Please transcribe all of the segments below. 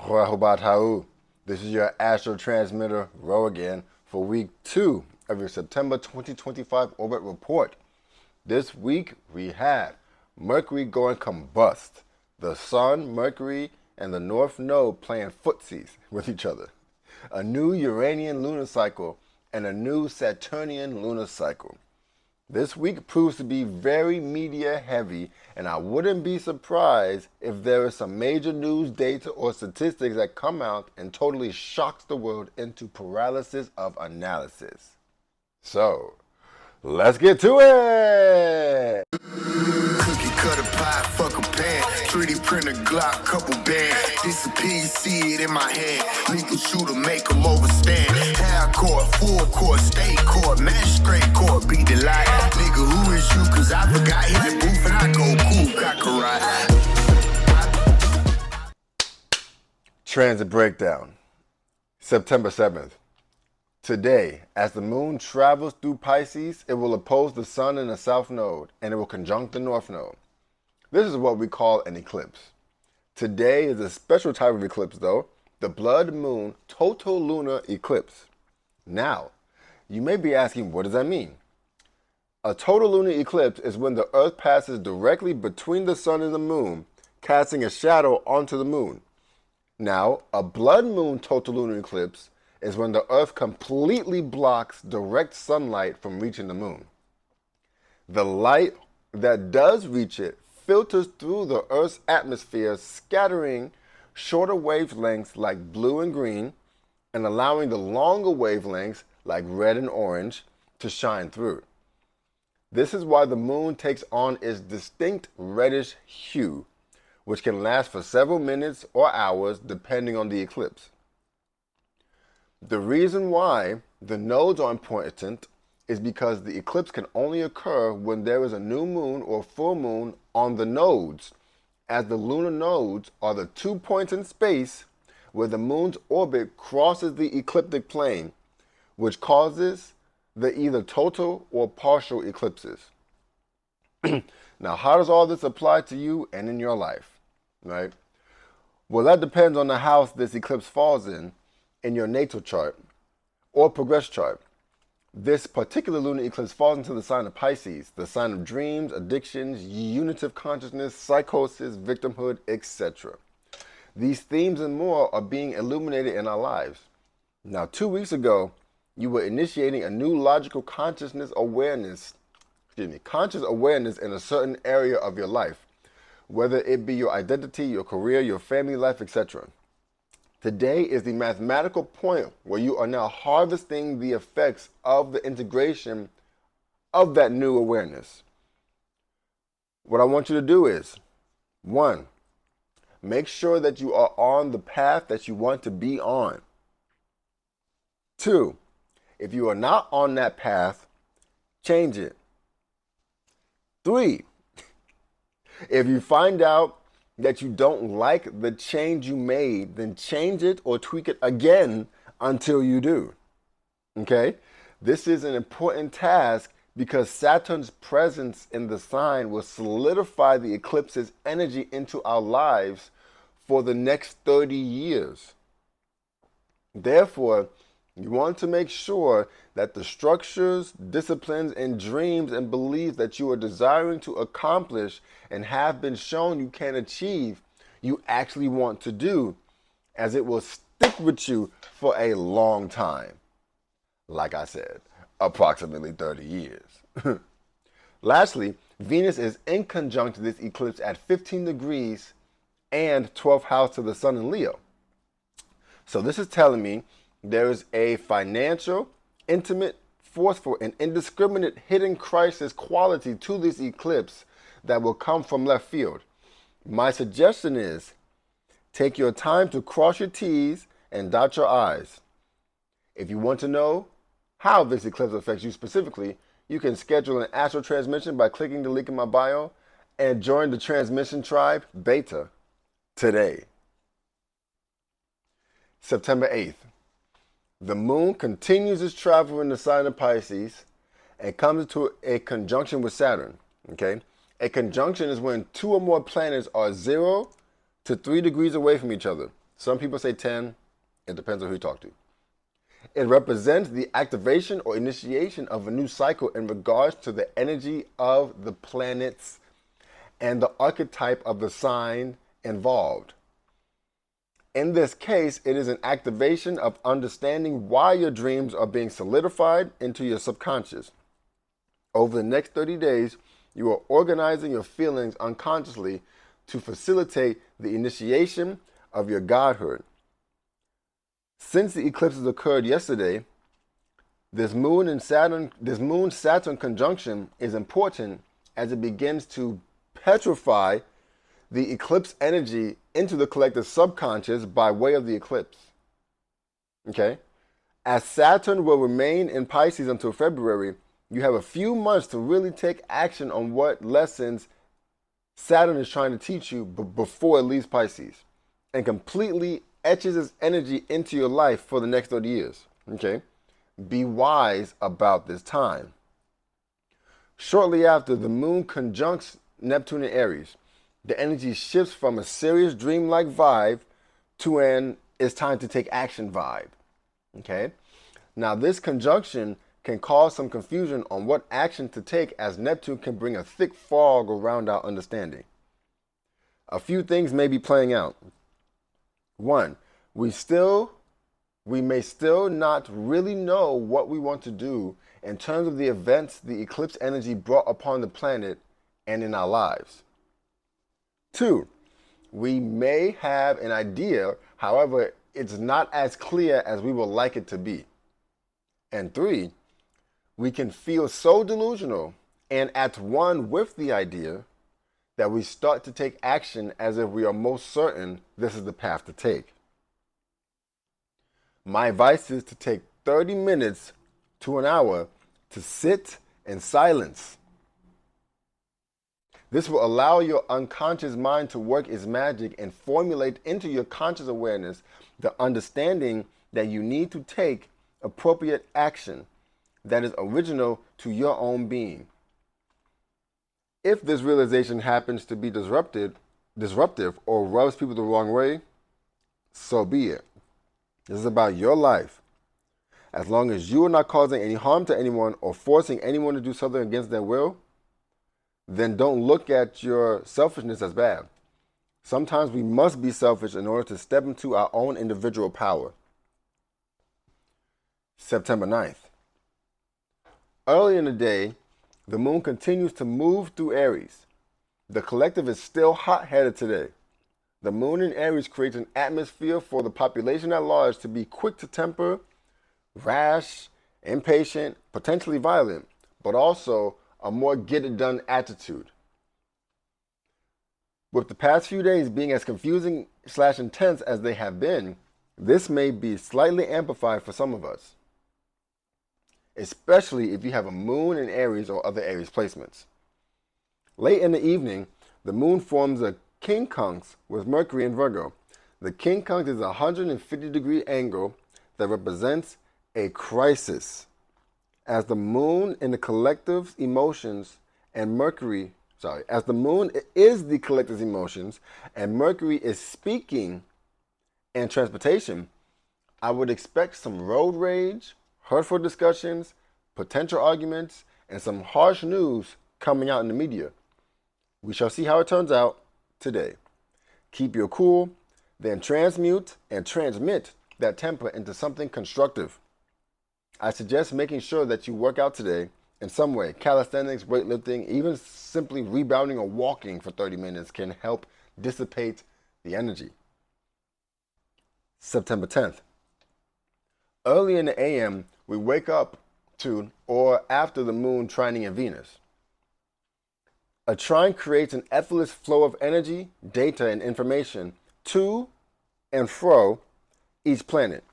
Rahubat. This is your astro transmitter, Ro again, for week 2 of your September 2025 orbit report. This week we have Mercury going combust, the Sun, Mercury, and the North Node playing footsies with each other, a new Uranian lunar cycle, and a new Saturnian lunar cycle. This week proves to be very media heavy, and I wouldn't be surprised if there is some major news data or statistics that come out and totally shocks the world into paralysis of analysis. So, let's get to it! Cookie cutter pie, fuck a pan. 3D printer Glock, couple band. This a PC, it in my hand. Lethal shooter, make them overstand. Half court, full court, state court, magistrate court, beat the light. Nigga, who is you? Cause I forgot hit the booth and I go cool, cock Transit breakdown. September 7th. Today, as the moon travels through Pisces, it will oppose the sun in the south node, and it will conjunct the north node. This is what we call an eclipse. Today is a special type of eclipse though, the blood moon total lunar eclipse. Now, you may be asking, what does that mean? A total lunar eclipse is when the earth passes directly between the sun and the moon, casting a shadow onto the moon. Now, a blood moon total lunar eclipse is when the earth completely blocks direct sunlight from reaching the moon. The light that does reach it filters through the earth's atmosphere, scattering shorter wavelengths like blue and green and allowing the longer wavelengths like red and orange to shine through. This is why the moon takes on its distinct reddish hue, which can last for several minutes or hours depending on the eclipse. The reason why the nodes are important is because the eclipse can only occur when there is a new moon or full moon on the nodes, as the lunar nodes are the 2 points in space where the moon's orbit crosses the ecliptic plane, which causes the either total or partial eclipses. Now, how does all this apply to you and in your life, right? Well, that depends on the house this eclipse falls in your natal chart or progress chart. This particular lunar eclipse falls into the sign of Pisces, the sign of dreams, addictions, unitive consciousness, psychosis, victimhood, etc. These themes and more are being illuminated in our lives. Now, 2 weeks ago, you were initiating a new logical conscious awareness in a certain area of your life, whether it be your identity, your career, your family life, etc. Today is the mathematical point where you are now harvesting the effects of the integration of that new awareness. What I want you to do is, 1, make sure that you are on the path that you want to be on. 2, if you are not on that path, change it. 3, if you find out that you don't like the change you made, then change it or tweak it again until you do. Okay? This is an important task because Saturn's presence in the sign will solidify the eclipse's energy into our lives for the next 30 years. Therefore, you want to make sure that the structures, disciplines, and dreams and beliefs that you are desiring to accomplish and have been shown you can achieve, you actually want to do, as it will stick with you for a long time. Like I said, approximately 30 years. Lastly, Venus is in conjunct this eclipse at 15 degrees and 12th house to the sun in Leo. So this is telling me there is a financial, intimate, forceful, and indiscriminate hidden crisis quality to this eclipse that will come from left field. My suggestion is, take your time to cross your T's and dot your I's. If you want to know how this eclipse affects you specifically, you can schedule an astral transmission by clicking the link in my bio and join the transmission tribe, Beta, today. September 8th. The moon continues its travel in the sign of Pisces and comes into a conjunction with Saturn. Okay? A conjunction is when 2 or more planets are 0 to 3 degrees away from each other. Some people say 10. It depends on who you talk to. It represents the activation or initiation of a new cycle in regards to the energy of the planets and the archetype of the sign involved. In this case, it is an activation of understanding why your dreams are being solidified into your subconscious. Over the next 30 days, you are organizing your feelings unconsciously to facilitate the initiation of your godhood. Since the eclipses occurred yesterday, this Moon Saturn conjunction is important as it begins to petrify the eclipse energy into the collective subconscious by way of the eclipse. Okay? As Saturn will remain in Pisces until February, you have a few months to really take action on what lessons Saturn is trying to teach you before it leaves Pisces and completely etches its energy into your life for the next 30 years. Okay? Be wise about this time. Shortly after, the Moon conjuncts Neptune in Aries. The energy shifts from a serious dreamlike vibe to an it's time to take action vibe. Okay? Now, this conjunction can cause some confusion on what action to take, as Neptune can bring a thick fog around our understanding. A few things may be playing out. One, we may still not really know what we want to do in terms of the events the eclipse energy brought upon the planet and in our lives. Two, we may have an idea, however, it's not as clear as we would like it to be. And three, we can feel so delusional and at one with the idea that we start to take action as if we are most certain this is the path to take. My advice is to take 30 minutes to an hour to sit in silence. This will allow your unconscious mind to work its magic and formulate into your conscious awareness the understanding that you need to take appropriate action that is original to your own being. If this realization happens to be disruptive or rubs people the wrong way, so be it. This is about your life. As long as you are not causing any harm to anyone or forcing anyone to do something against their will, then don't look at your selfishness as bad. Sometimes we must be selfish in order to step into our own individual power. September 9th. Early in the day, the Moon continues to move through Aries. The collective is still hot-headed today. The Moon in Aries creates an atmosphere for the population at large to be quick to temper, rash, impatient, potentially violent, but also a more get-it-done attitude. With the past few days being as confusing/intense as they have been, this may be slightly amplified for some of us, especially if you have a Moon in Aries or other Aries placements. Late in the evening, the Moon forms a quincunx with Mercury in Virgo. The quincunx is a 150-degree angle that represents a crisis. As the Moon in the collective's emotions and as the Moon is the collective's emotions and Mercury is speaking and transportation, I would expect some road rage, hurtful discussions, potential arguments, and some harsh news coming out in the media. We shall see how it turns out today. Keep your cool, then transmute and transmit that temper into something constructive. I suggest making sure that you work out today in some way. Calisthenics, weightlifting, even simply rebounding or walking for 30 minutes can help dissipate the energy. September 10th. Early in the AM, we wake up to or after the Moon trining in Venus. A trine creates an effortless flow of energy, data, and information to and fro each planet.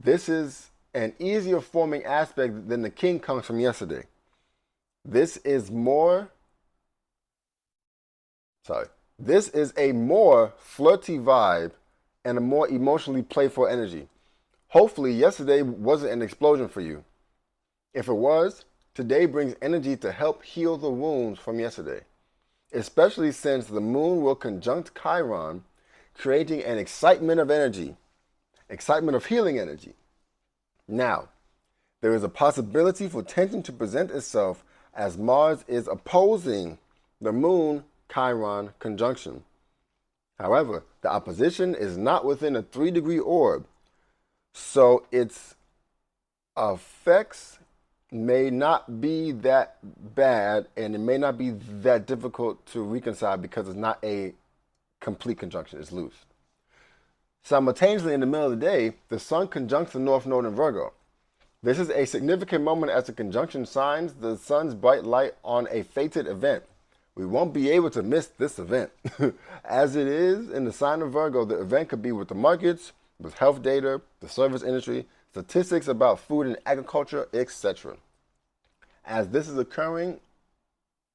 This is an easier forming aspect than the quincunx from yesterday. This is a more flirty vibe and a more emotionally playful energy. Hopefully yesterday wasn't an explosion for you. If it was, today brings energy to help heal the wounds from yesterday, especially since the Moon will conjunct Chiron, creating an excitement of energy, excitement of healing energy. Now, there is a possibility for tension to present itself as Mars is opposing the Moon Chiron conjunction. However, the opposition is not within a 3-degree orb, so its effects may not be that bad, and it may not be that difficult to reconcile because it's not a complete conjunction, it's loose. Simultaneously, in the middle of the day, the Sun conjuncts the North Node in Virgo. This is a significant moment as the conjunction shines the Sun's bright light on a fated event. We won't be able to miss this event. As it is in the sign of Virgo, the event could be with the markets, with health data, the service industry, statistics about food and agriculture, etc. As this is occurring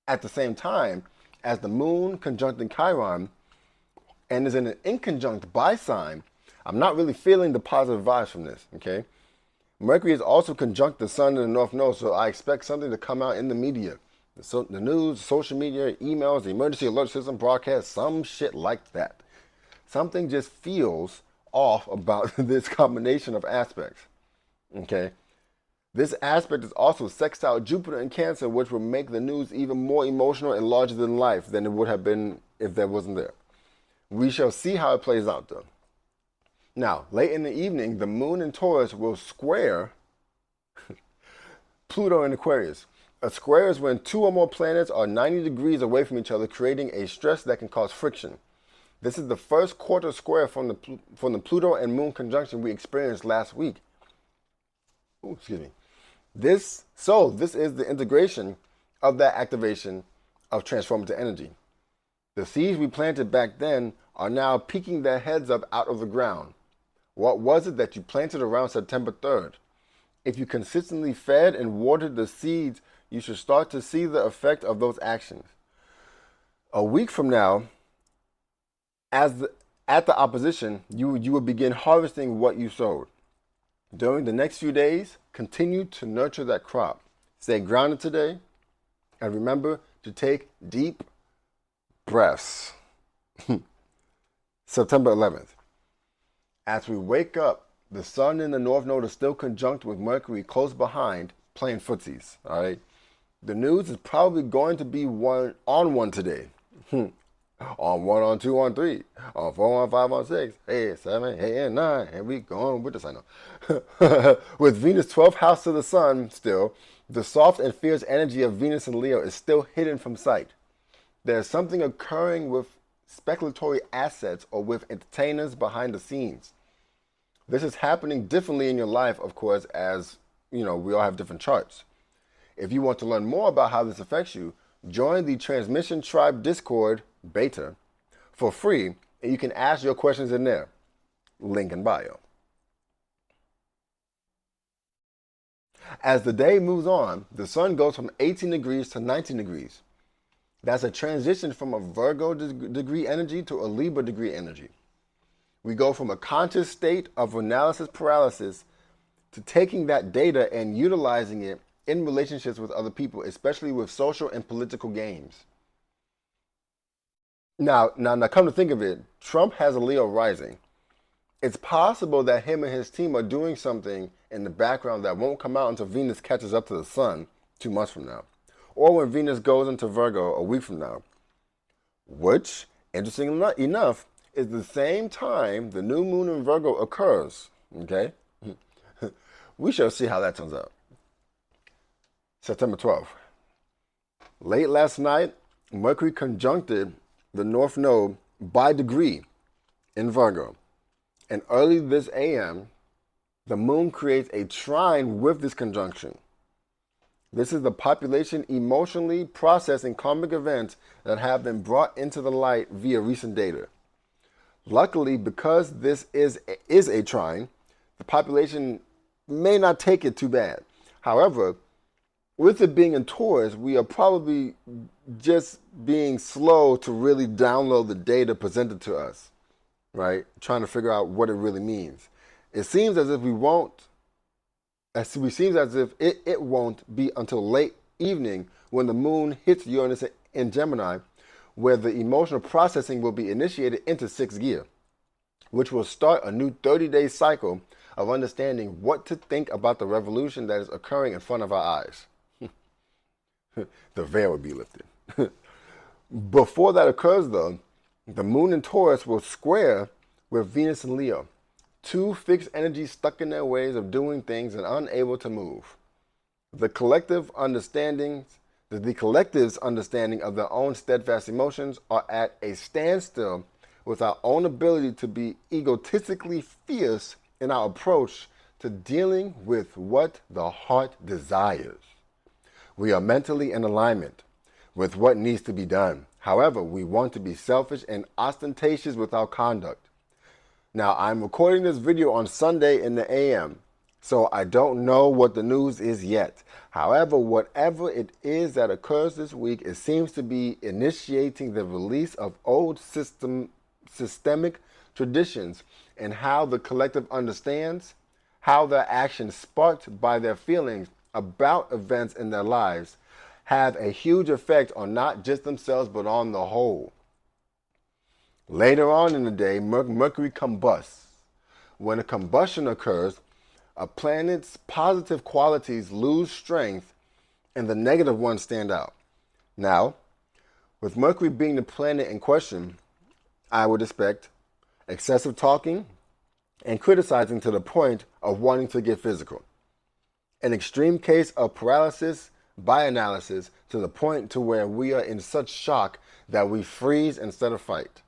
at the same time as the Moon conjuncting Chiron and is in an inconjunct by sign, I'm not really feeling the positive vibes from this, okay? Mercury is also conjunct the Sun in the North Node, so I expect something to come out in the media. The news, social media, emails, the emergency alert system, broadcast, some shit like that. Something just feels off about this combination of aspects, okay? This aspect is also sextile Jupiter in Cancer, which will make the news even more emotional and larger than life than it would have been if that wasn't there. We shall see how it plays out, though. Now, late in the evening, the Moon in Taurus will square Pluto in Aquarius. A square is when two or more planets are 90 degrees away from each other, creating a stress that can cause friction. This is the first quarter square from the Pluto and Moon conjunction we experienced last week. Ooh, excuse me. This is the integration of that activation of transformative energy. The seeds we planted back then are now peeking their heads up out of the ground. What was it that you planted around September 3rd? If you consistently fed and watered the seeds, you should start to see the effect of those actions. A week from now, at the opposition, you will begin harvesting what you sowed. During the next few days, continue to nurture that crop. Stay grounded today, and remember to take deep breaths. September 11th. As we wake up, the Sun in the North Node is still conjunct with Mercury close behind, playing footsies, all right? The news is probably going to be one today. On 1, on 2, on 3, on 4, on 5, on 6, 8, 7, 8, and 9, and we going with the sign up. With Venus 12th house to the Sun still, the soft and fierce energy of Venus and Leo is still hidden from sight. There's something occurring with speculatory assets or with entertainers behind the scenes. This is happening differently in your life, of course, as we all have different charts. If you want to learn more about how this affects you, join the Transmission Tribe Discord beta for free, and you can ask your questions in there. Link in bio. As the day moves on, the Sun goes from 18 degrees to 19 degrees. That's a transition from a Virgo degree energy to a Libra degree energy. We go from a conscious state of analysis paralysis to taking that data and utilizing it in relationships with other people, especially with social and political games. Now, come to think of it, Trump has a Leo rising. It's possible that him and his team are doing something in the background that won't come out until Venus catches up to the Sun 2 months from now, or when Venus goes into Virgo a week from now, which, interestingly enough, is the same time the new moon in Virgo occurs, okay? We shall see how that turns out. September 12th. Late last night, Mercury conjuncted the North Node by degree in Virgo. And early this AM, the moon creates a trine with this conjunction. This is the population emotionally processing karmic events that have been brought into the light via recent data. Luckily, because this is a trine, the population may not take it too bad. However, with it being in Taurus, we are probably just being slow to really download the data presented to us, right? Trying to figure out what it really means. It seems as if it won't be until late evening when the moon hits Uranus in Gemini, where the emotional processing will be initiated into 6th gear. which will start a new 30-day cycle of understanding what to think about the revolution that is occurring in front of our eyes. The veil will be lifted. Before that occurs, though, the moon in Taurus will square with Venus and Leo, two fixed energies stuck in their ways of doing things and unable to move. The collective's understanding of their own steadfast emotions are at a standstill with our own ability to be egotistically fierce in our approach to dealing with what the heart desires. We are mentally in alignment with what needs to be done. However, we want to be selfish and ostentatious with our conduct. Now, I'm recording this video on Sunday in the AM, so I don't know what the news is yet. However, whatever it is that occurs this week, it seems to be initiating the release of old systemic traditions and how the collective understands how their actions sparked by their feelings about events in their lives have a huge effect on not just themselves but on the whole. Later on in the day, Mercury combusts. When a combustion occurs, a planet's positive qualities lose strength and the negative ones stand out. Now, with Mercury being the planet in question, I would expect excessive talking and criticizing to the point of wanting to get physical. An extreme case of paralysis by analysis to the point to where we are in such shock that we freeze instead of fight.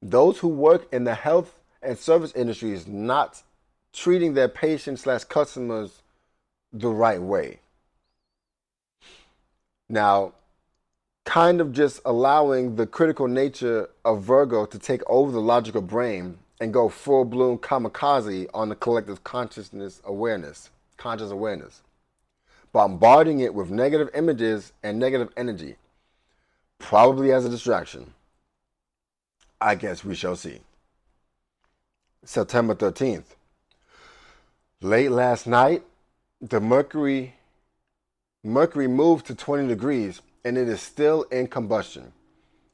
Those who work in the health and service industries not treating their patients/customers the right way. Now, kind of just allowing the critical nature of Virgo to take over the logical brain and go full-blown kamikaze on the collective conscious awareness, bombarding it with negative images and negative energy, probably as a distraction. I guess we shall see. September 13th. Late last night, the Mercury moved to 20 degrees and it is still in combustion.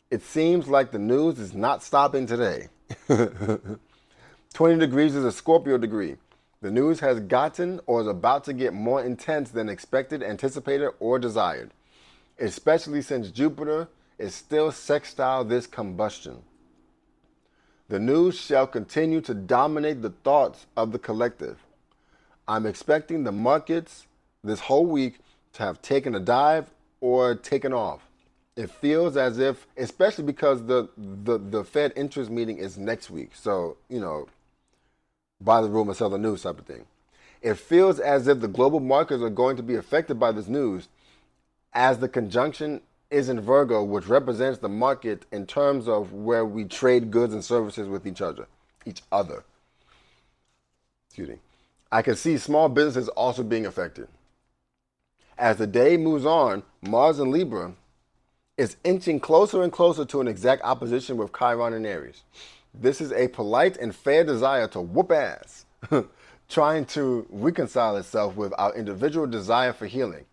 It seems like the news is not stopping today. 20 degrees is a Scorpio degree. The news has gotten or is about to get more intense than expected, anticipated, or desired, especially since Jupiter is still sextile this combustion. The news shall continue to dominate the thoughts of the collective. I'm expecting the markets this whole week to have taken a dive or taken off. It feels as if, especially because the Fed interest meeting is next week. So, by the rumor, sell the news type of thing. It feels as if the global markets are going to be affected by this news as the conjunction is in Virgo, which represents the market in terms of where we trade goods and services with each other. Excuse me. I can see small businesses also being affected. As the day moves on, Mars in Libra is inching closer and closer to an exact opposition with Chiron in Aries. This is a polite and fair desire to whoop ass, trying to reconcile itself with our individual desire for healing.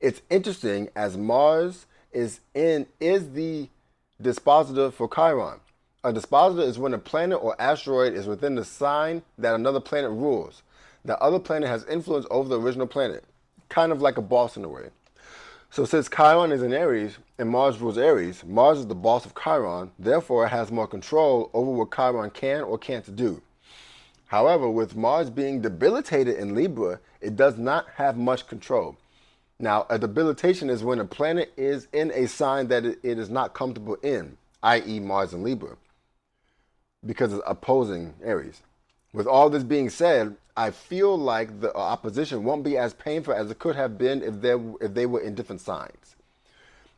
It's interesting as Mars is the dispositor for Chiron. A dispositor is when a planet or asteroid is within the sign that another planet rules. The other planet has influence over the original planet, kind of like a boss in a way. So since Chiron is in Aries and Mars rules Aries, Mars is the boss of Chiron, therefore it has more control over what Chiron can or can't do. However, with Mars being debilitated in Libra, it does not have much control. Now, a debilitation is when a planet is in a sign that it is not comfortable in, i.e. Mars in Libra, because it's opposing Aries. With all this being said, I feel like the opposition won't be as painful as it could have been if they were in different signs.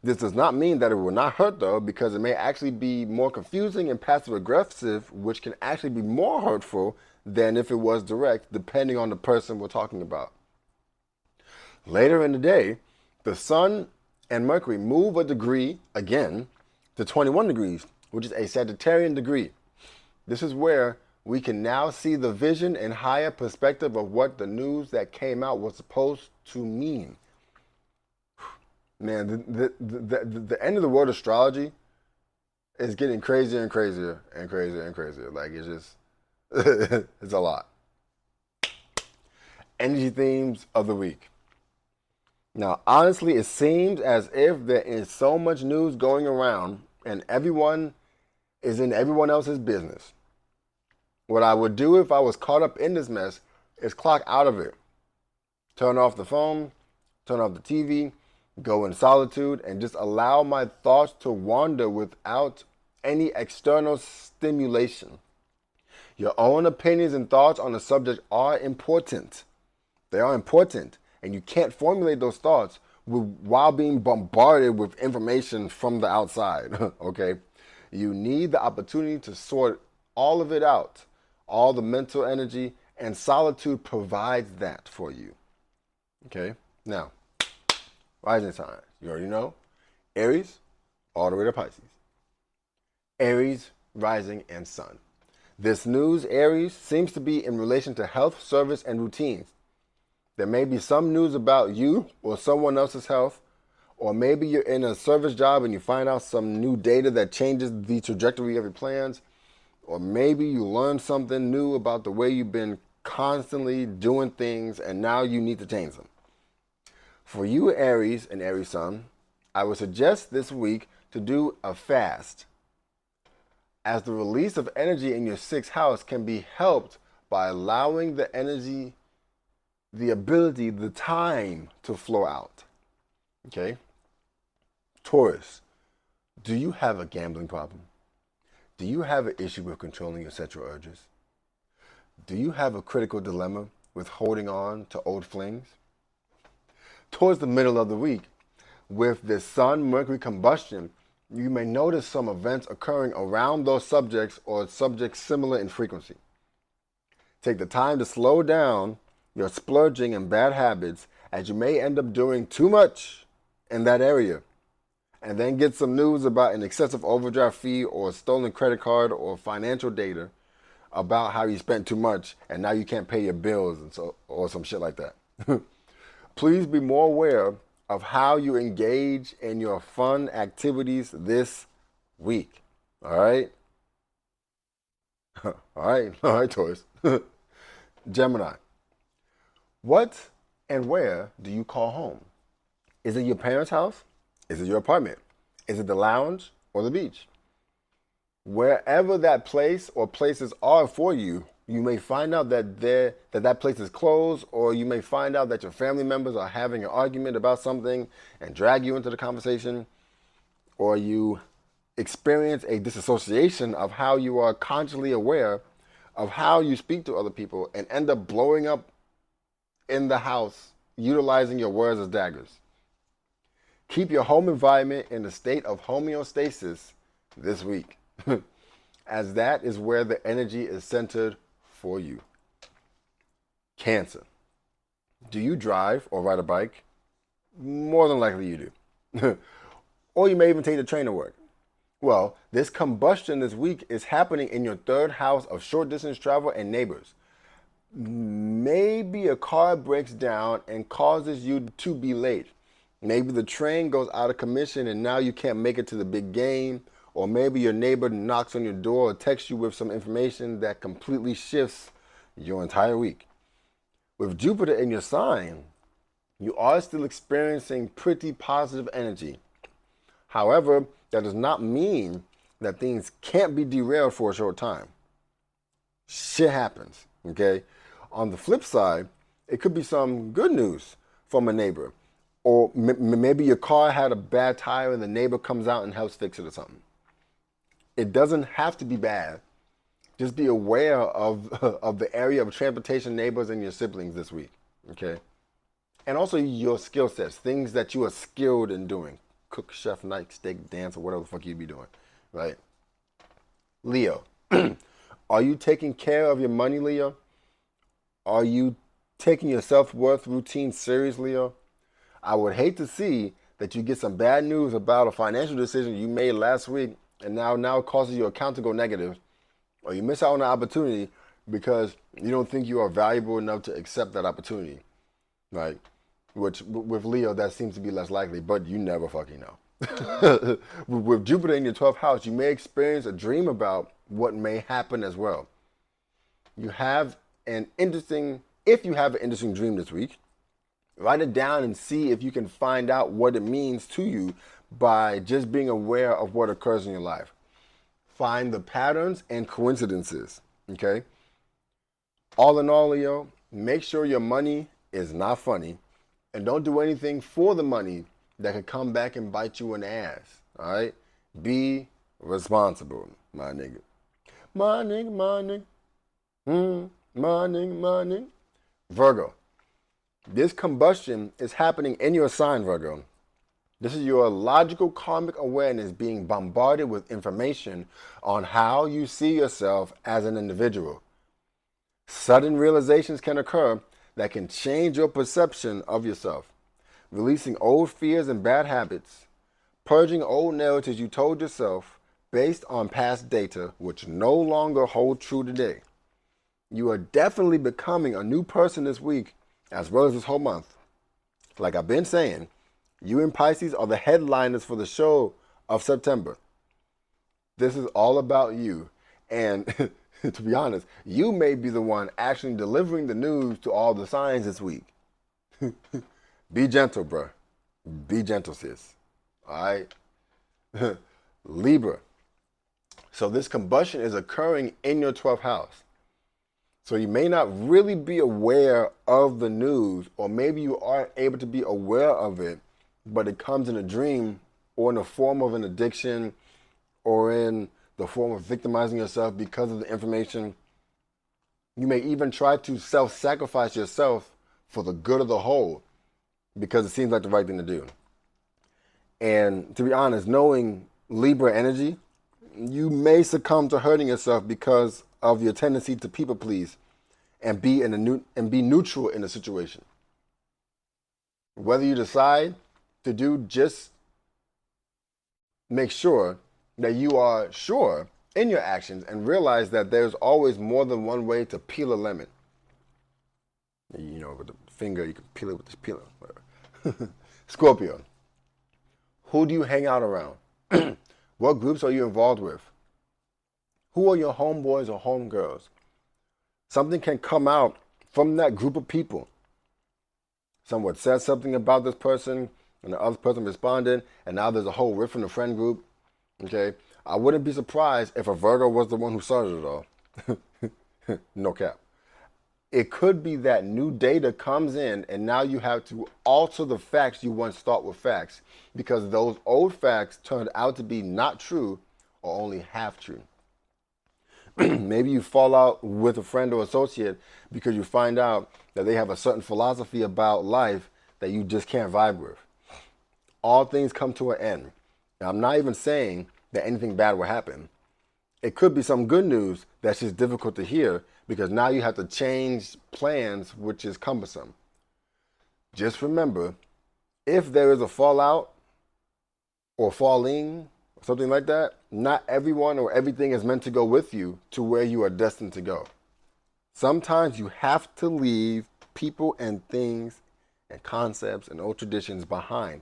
This does not mean that it will not hurt though, because it may actually be more confusing and passive aggressive, which can actually be more hurtful than if it was direct, depending on the person we're talking about. Later in the day, the Sun and Mercury move a degree again to 21 degrees, which is a Sagittarian degree. This is where we can now see the vision and higher perspective of what the news that came out was supposed to mean. Man, the end of the world astrology It's getting crazier and crazier and crazier and crazier. Like it's just, it's a lot. Energy themes of the week. Now, honestly, it seems as if there is so much news going around and everyone is in everyone else's business. What I would do if I was caught up in this mess is clock out of it. Turn off the phone, turn off the TV, go in solitude, and just allow my thoughts to wander without any external stimulation. Your own opinions and thoughts on the subject are important. They are important, and you can't formulate those thoughts while being bombarded with information from the outside, okay? You need the opportunity to sort all of it out, all the mental energy, and solitude provides that for you, okay? Now, rising signs, you already know, Aries, all the way to Pisces. Aries, rising, and sun. This news, Aries, seems to be in relation to health, service, and routines. There may be some news about you or someone else's health, or maybe you're in a service job and you find out some new data that changes the trajectory of your plans, or maybe you learn something new about the way you've been constantly doing things and now you need to change them. For you, Aries and Aries Sun, I would suggest this week to do a fast, as the release of energy in your sixth house can be helped by allowing the energy, the ability, the time to flow out. Okay? Taurus, do you have a gambling problem? Do you have an issue with controlling your sexual urges? Do you have a critical dilemma with holding on to old flings? Towards the middle of the week, with the Sun-Mercury combustion, you may notice some events occurring around those subjects or subjects similar in frequency. Take the time to slow down your splurging and bad habits, as you may end up doing too much in that area, and then get some news about an excessive overdraft fee or a stolen credit card or financial data about how you spent too much and now you can't pay your bills and so, or some shit like that. Please be more aware of how you engage in your fun activities this week. All right? All right, Taurus. Gemini. What and where do you call home? Is it your parents' house? Is it your apartment? Is it the lounge or the beach? Wherever that place or places are for you, you may find out that place is closed, or you may find out that your family members are having an argument about something and drag you into the conversation, or you experience a disassociation of how you are consciously aware of how you speak to other people and end up blowing up in the house utilizing your words as daggers. Keep your home environment in a state of homeostasis this week, as that is where the energy is centered for you. Cancer. Do you drive or ride a bike? More than likely you do. Or you may even take the train to work. Well, this combustion this week is happening in your third house of short distance travel and neighbors. Maybe a car breaks down and causes you to be late. Maybe the train goes out of commission and now you can't make it to the big game. Or maybe your neighbor knocks on your door or texts you with some information that completely shifts your entire week. With Jupiter in your sign, you are still experiencing pretty positive energy. However, that does not mean that things can't be derailed for a short time. Shit happens, okay? On the flip side, it could be some good news from a neighbor. Or maybe your car had a bad tire and the neighbor comes out and helps fix it or something. It doesn't have to be bad. Just be aware of the area of transportation, neighbors, and your siblings this week, okay? And also your skill sets, things that you are skilled in doing. Cook, chef, night, steak, dance, or whatever the fuck you'd be doing, right? Leo, are you taking care of your money, Leo? Are you taking your self-worth routine seriously, Leo? I would hate to see that you get some bad news about a financial decision you made last week and now it causes your account to go negative, or you miss out on an opportunity because you don't think you are valuable enough to accept that opportunity, right? Which with Leo, that seems to be less likely, but you never fucking know. With Jupiter in your 12th house, you may experience a dream about what may happen as well. You have if you have an interesting dream this week, write it down and see if you can find out what it means to you by just being aware of what occurs in your life. Find the patterns and coincidences, okay? All in all, Leo, make sure your money is not funny and don't do anything for the money that could come back and bite you in the ass, all right? Be responsible, my nigga. My nigga, my nigga. My nigga, my nigga. Virgo, this combustion is happening in your sign, Virgo. This is your logical karmic awareness being bombarded with information on how you see yourself as an individual. Sudden realizations can occur that can change your perception of yourself, releasing old fears and bad habits, purging old narratives you told yourself based on past data which no longer hold true today. You are definitely becoming a new person this week as well as this whole month. Like I've been saying, you and Pisces are the headliners for the show of September. This is all about you. And to be honest, you may be the one actually delivering the news to all the signs this week. Be gentle, bro. Be gentle, sis. All right? Libra. So this combustion is occurring in your 12th house. So you may not really be aware of the news, or maybe you aren't able to be aware of it, but it comes in a dream or in the form of an addiction or in the form of victimizing yourself because of the information. You may even try to self-sacrifice yourself for the good of the whole because it seems like the right thing to do. And to be honest, knowing Libra energy, you may succumb to hurting yourself because of your tendency to people please and be neutral in a situation. Whether you decide to do, just make sure that you are sure in your actions and realize that there's always more than one way to peel a lemon. You know, with the finger, you can peel it with this peeler. Whatever. Scorpio, who do you hang out around? What groups are you involved with? Who are your homeboys or homegirls? Something can come out from that group of people. Someone said something about this person, and the other person responded, and now there's a whole rift from the friend group. Okay, I wouldn't be surprised if a Virgo was the one who started it all. No cap. It could be that new data comes in, and now you have to alter the facts you once thought were facts because those old facts turned out to be not true or only half true. Maybe you fall out with a friend or associate because you find out that they have a certain philosophy about life that you just can't vibe with. All things come to an end. Now, I'm not even saying that anything bad will happen. It could be some good news that's just difficult to hear because now you have to change plans, which is cumbersome. Just remember, if there is a fallout or falling, or something like that, not everyone or everything is meant to go with you to where you are destined to go. Sometimes you have to leave people and things and concepts and old traditions behind.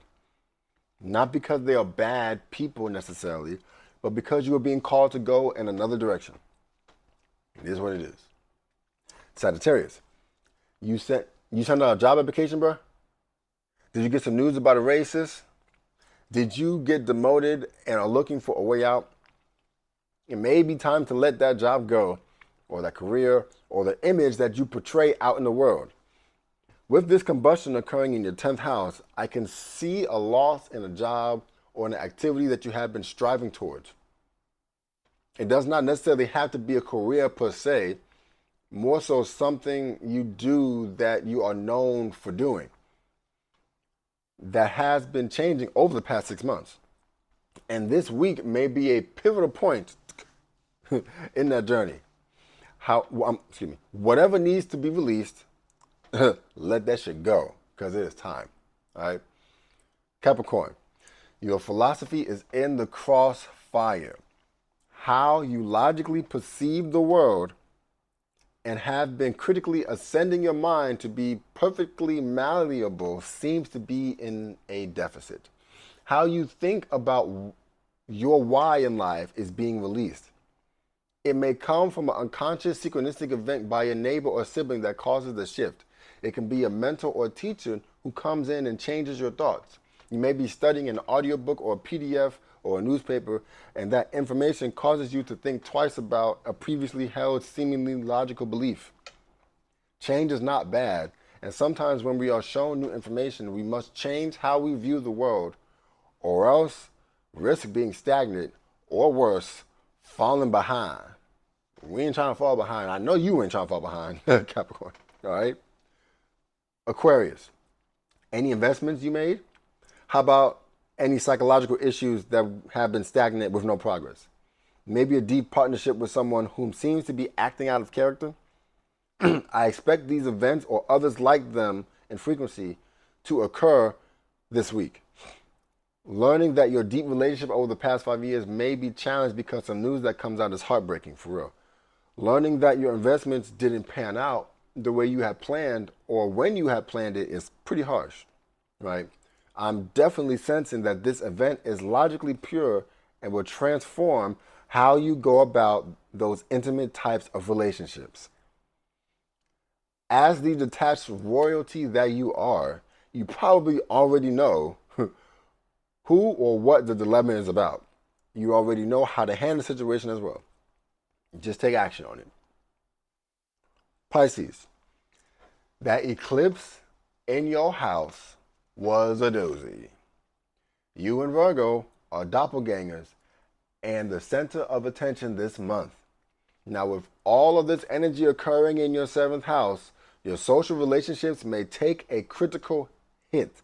Not because they are bad people necessarily, but because you are being called to go in another direction. It is what it is. Sagittarius, you sent out a job application, bro? Did you get some news about a racist? Did you get demoted and are looking for a way out? It may be time to let that job go, or that career, or the image that you portray out in the world. With this combustion occurring in your 10th house, I can see a loss in a job or an activity that you have been striving towards. It does not necessarily have to be a career per se, more so something you do that you are known for doing that has been changing over the past 6 months. And this week may be a pivotal point in that journey. Whatever needs to be released, let that shit go, because it is time. All right. Capricorn, your philosophy is in the crossfire. How you logically perceive the world and have been critically ascending your mind to be perfectly malleable seems to be in a deficit. How you think about your why in life is being released. It may come from an unconscious synchronistic event by a neighbor or sibling that causes the shift. It can be a mentor or teacher who comes in and changes your thoughts. You may be studying an audiobook or a PDF or a newspaper, and that information causes you to think twice about a previously held, seemingly logical belief. Change is not bad, and sometimes when we are shown new information, we must change how we view the world, or else risk being stagnant, or worse, falling behind. We ain't trying to fall behind. I know you ain't trying to fall behind, Capricorn. All right? Aquarius, any investments you made? How about any psychological issues that have been stagnant with no progress? Maybe a deep partnership with someone whom seems to be acting out of character? I expect these events or others like them in frequency to occur this week. Learning that your deep relationship over the past 5 years may be challenged because some news that comes out is heartbreaking, for real. Learning that your investments didn't pan out the way you had planned or when you had planned it is pretty harsh, right? I'm definitely sensing that this event is logically pure and will transform how you go about those intimate types of relationships. As the detached royalty that you are, you probably already know who or what the dilemma is about. You already know how to handle the situation as well. Just take action on it. Pisces, that eclipse in your house was a doozy. You and Virgo are doppelgangers and the center of attention this month. Now, with all of this energy occurring in your 7th house, your social relationships may take a critical hit.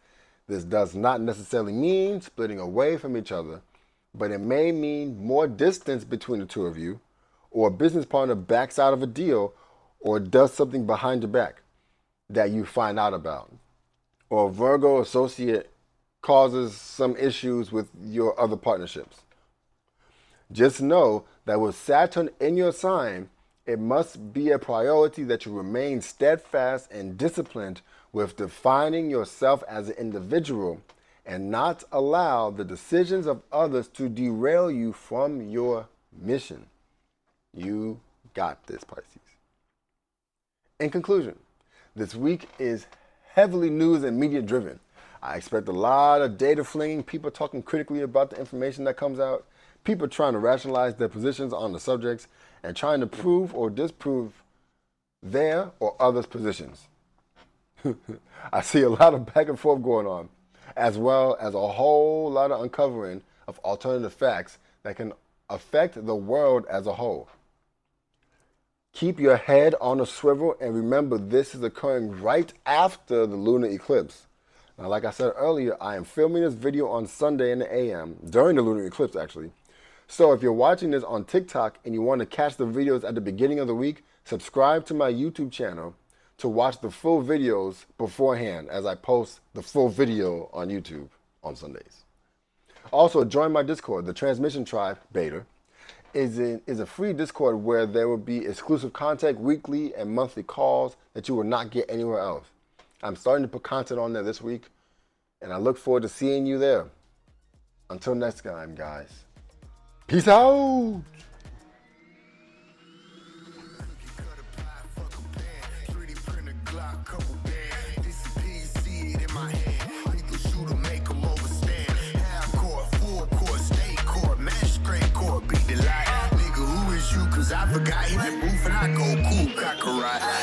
This does not necessarily mean splitting away from each other, but it may mean more distance between the two of you, or a business partner backs out of a deal or does something behind your back that you find out about, or a Virgo associate causes some issues with your other partnerships. Just know that with Saturn in your sign, it must be a priority that you remain steadfast and disciplined with defining yourself as an individual and not allow the decisions of others to derail you from your mission. You got this, Pisces. In conclusion, this week is heavily news and media driven. I expect a lot of data flinging, people talking critically about the information that comes out, people trying to rationalize their positions on the subjects, and trying to prove or disprove their or others' positions. I see a lot of back and forth going on, as well as a whole lot of uncovering of alternative facts that can affect the world as a whole. Keep your head on a swivel and remember this is occurring right after the lunar eclipse. Now, like I said earlier, I am filming this video on Sunday in the AM, during the lunar eclipse actually. So if you're watching this on TikTok and you want to catch the videos at the beginning of the week, subscribe to my YouTube channel to watch the full videos beforehand as I post the full video on YouTube on Sundays. Also, join my Discord, the Transmission Tribe Beta. Is a free Discord where there will be exclusive content, weekly and monthly calls that you will not get anywhere else. I'm starting to put content on there this week, and I look forward to seeing you there. Until next time, guys. Peace out! I forgot hit the roof and I go cool, cock a ride.